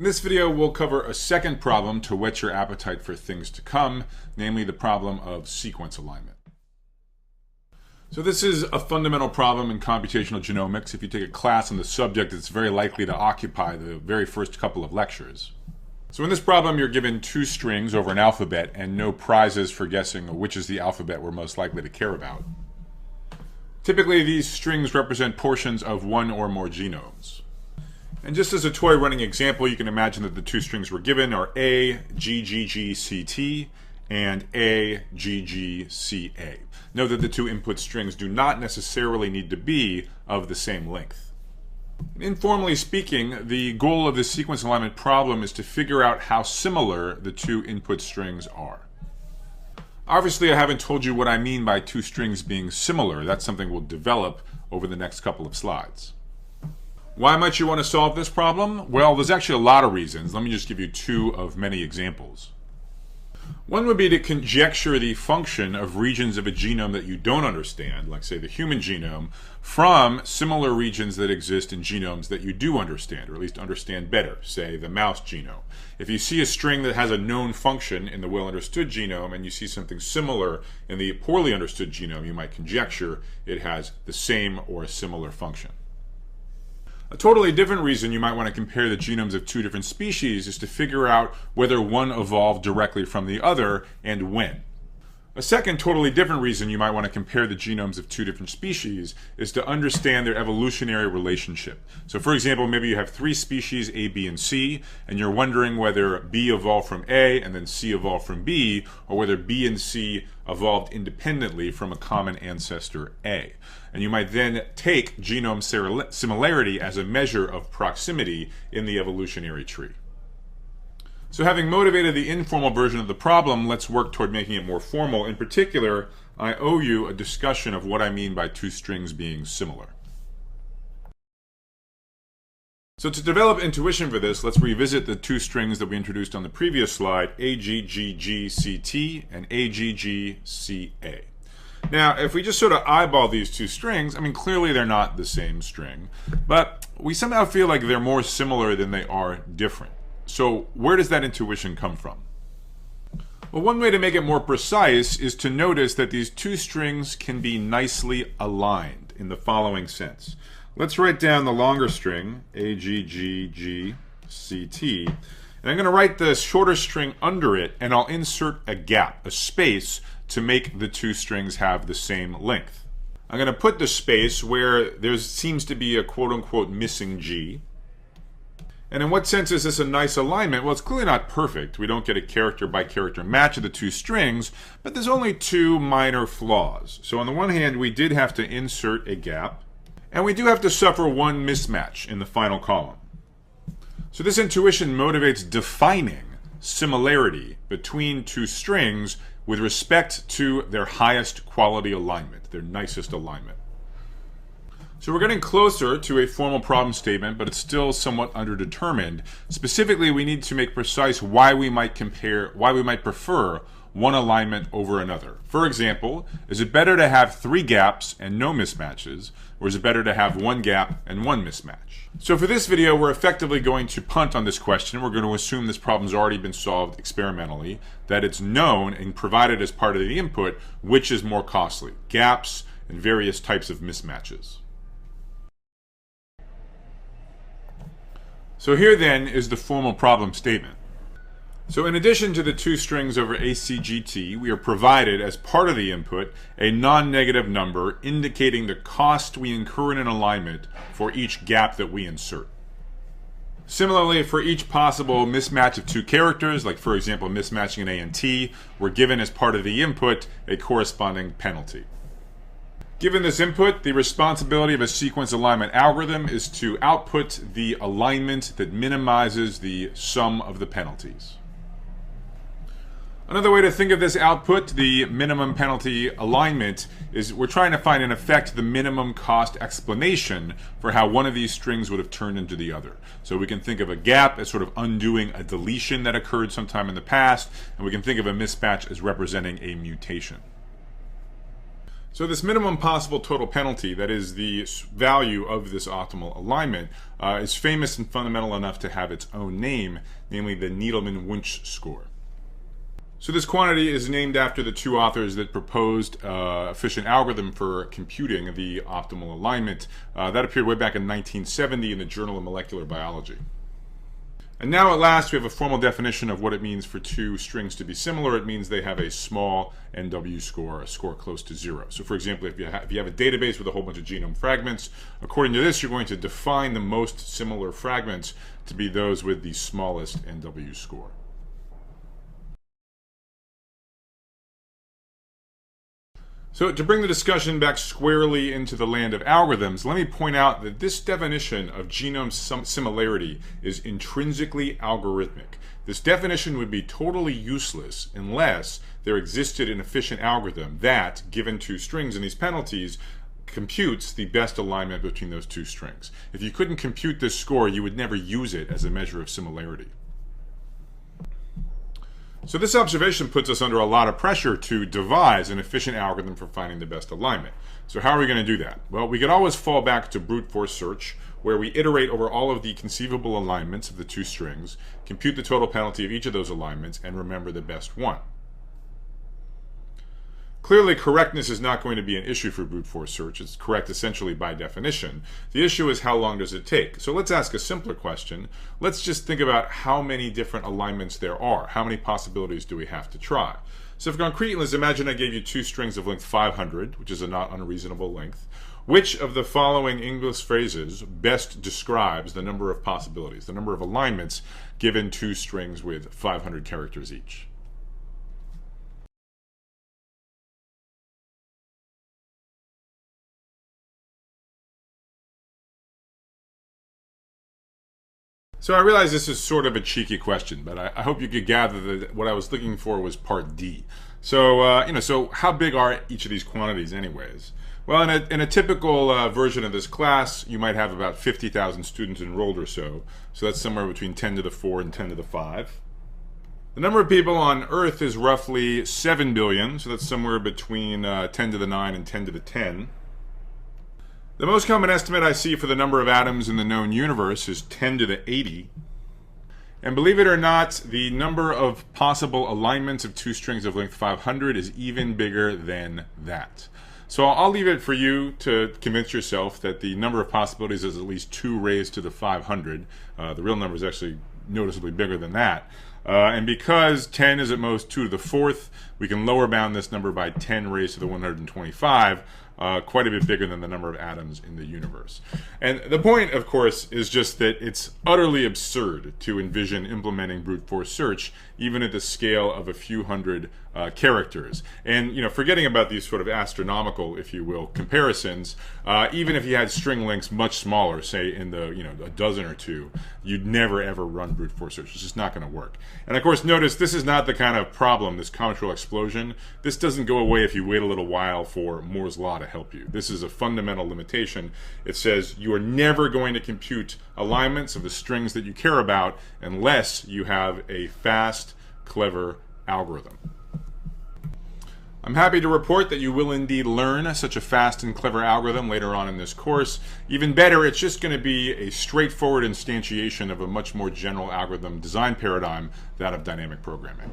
In this video, we'll cover a second problem to whet your appetite for things to come, namely the problem of sequence alignment. So this is a fundamental problem in computational genomics. If you take a class on the subject, it's very likely to occupy the very first couple of lectures. So in this problem, you're given two strings over an alphabet and no prizes for guessing which is the alphabet we're most likely to care about. Typically, these strings represent portions of one or more genomes. And just as a toy running example, you can imagine that the two strings we're given are A, G, G, G, C, T, and A, G, G, C, A. Note that the two input strings do not necessarily need to be of the same length. Informally speaking, the goal of the sequence alignment problem is to figure out how similar the two input strings are. Obviously, I haven't told you what I mean by two strings being similar. That's something we'll develop over the next couple of slides. Why might you want to solve this problem? Well, there's actually a lot of reasons. Let me just give you two of many examples. One would be to conjecture the function of regions of a genome that you don't understand, like say the human genome, from similar regions that exist in genomes that you do understand, or at least understand better, say the mouse genome. If you see a string that has a known function in the well-understood genome and you see something similar in the poorly understood genome, you might conjecture it has the same or a similar function. A totally different reason you might want to compare the genomes of two different species is to figure out whether one evolved directly from the other and when. A second totally different reason you might want to compare the genomes of two different species is to understand their evolutionary relationship. So for example, maybe you have three species, A, B, and C, and you're wondering whether B evolved from A and then C evolved from B, or whether B and C evolved independently from a common ancestor A. And you might then take genome similarity as a measure of proximity in the evolutionary tree. So having motivated the informal version of the problem, let's work toward making it more formal. In particular, I owe you a discussion of what I mean by two strings being similar. So to develop intuition for this, let's revisit the two strings that we introduced on the previous slide, AGGGCT and AGGCA. Now, if we just sort of eyeball these two strings, clearly they're not the same string, but we somehow feel like they're more similar than they are different. So where does that intuition come from? Well, one way to make it more precise is to notice that these two strings can be nicely aligned in the following sense. Let's write down the longer string, AGGGCT, and I'm going to write the shorter string under it, and I'll insert a gap, a space, to make the two strings have the same length. I'm going to put the space where there seems to be a quote-unquote missing G. And in what sense is this a nice alignment? Well, it's clearly not perfect. We don't get a character-by-character match of the two strings, but there's only two minor flaws. So on the one hand, we did have to insert a gap, and we do have to suffer one mismatch in the final column. So this intuition motivates defining similarity between two strings with respect to their highest quality alignment, their nicest alignment. So we're getting closer to a formal problem statement, but it's still somewhat underdetermined. Specifically, we need to make precise why we might prefer one alignment over another. For example, is it better to have three gaps and no mismatches, or is it better to have one gap and one mismatch? So for this video, we're effectively going to punt on this question. We're going to assume this problem's already been solved experimentally, that it's known and provided as part of the input which is more costly, gaps and various types of mismatches. So here then is the formal problem statement. So in addition to the two strings over ACGT, we are provided as part of the input a non-negative number indicating the cost we incur in an alignment for each gap that we insert. Similarly, for each possible mismatch of two characters, like for example mismatching an A and T, we're given as part of the input a corresponding penalty. Given this input, the responsibility of a sequence alignment algorithm is to output the alignment that minimizes the sum of the penalties. Another way to think of this output, the minimum penalty alignment, is we're trying to find in effect the minimum cost explanation for how one of these strings would have turned into the other. So we can think of a gap as sort of undoing a deletion that occurred sometime in the past, and we can think of a mismatch as representing a mutation. So this minimum possible total penalty, that is the value of this optimal alignment, is famous and fundamental enough to have its own name, namely the Needleman-Wunsch score. So this quantity is named after the two authors that proposed efficient algorithm for computing the optimal alignment. That appeared way back in 1970 in the Journal of Molecular Biology. And now at last we have a formal definition of what it means for two strings to be similar. It means they have a small NW score, a score close to 0. So for example, if you have a database with a whole bunch of genome fragments, according to this, you're going to define the most similar fragments to be those with the smallest NW score. So to bring the discussion back squarely into the land of algorithms, let me point out that this definition of genome similarity is intrinsically algorithmic. This definition would be totally useless unless there existed an efficient algorithm that, given two strings and these penalties, computes the best alignment between those two strings. If you couldn't compute this score, you would never use it as a measure of similarity. So this observation puts us under a lot of pressure to devise an efficient algorithm for finding the best alignment. So how are we going to do that? Well, we could always fall back to brute force search, where we iterate over all of the conceivable alignments of the two strings, compute the total penalty of each of those alignments, and remember the best one. Clearly, correctness is not going to be an issue for brute force search. It's correct essentially by definition. The issue is how long does it take? So let's ask a simpler question. Let's just think about how many different alignments there are. How many possibilities do we have to try? So for concrete, let's imagine I gave you two strings of length 500, which is a not unreasonable length. Which of the following English phrases best describes the number of possibilities, the number of alignments given two strings with 500 characters each? So I realize this is sort of a cheeky question, but I hope you could gather that what I was looking for was part D. So, so how big are each of these quantities anyways? Well, in a typical version of this class, you might have about 50,000 students enrolled or so. So that's somewhere between 10 to the 4 and 10 to the 5. The number of people on Earth is roughly 7 billion, so that's somewhere between 10 to the 9 and 10 to the 10. The most common estimate I see for the number of atoms in the known universe is 10 to the 80. And believe it or not, the number of possible alignments of two strings of length 500 is even bigger than that. So I'll leave it for you to convince yourself that the number of possibilities is at least 2 raised to the 500. The real number is actually noticeably bigger than that. And because 10 is at most 2 to the 4th, we can lower bound this number by 10 raised to the 125. Quite a bit bigger than the number of atoms in the universe. And the point, of course, is just that it's utterly absurd to envision implementing brute force search even at the scale of a few hundred characters. And forgetting about these sort of astronomical, if you will, comparisons, even if you had string lengths much smaller, say in the a dozen or two, you'd never ever run brute force search. It's just not going to work. And of course, notice this is not the kind of problem, this combinatorial explosion. This doesn't go away if you wait a little while for Moore's law to help you. This is a fundamental limitation. It says you are never going to compute alignments of the strings that you care about unless you have a fast, clever algorithm. I'm happy to report that you will indeed learn such a fast and clever algorithm later on in this course. Even better, it's just going to be a straightforward instantiation of a much more general algorithm design paradigm, that of dynamic programming.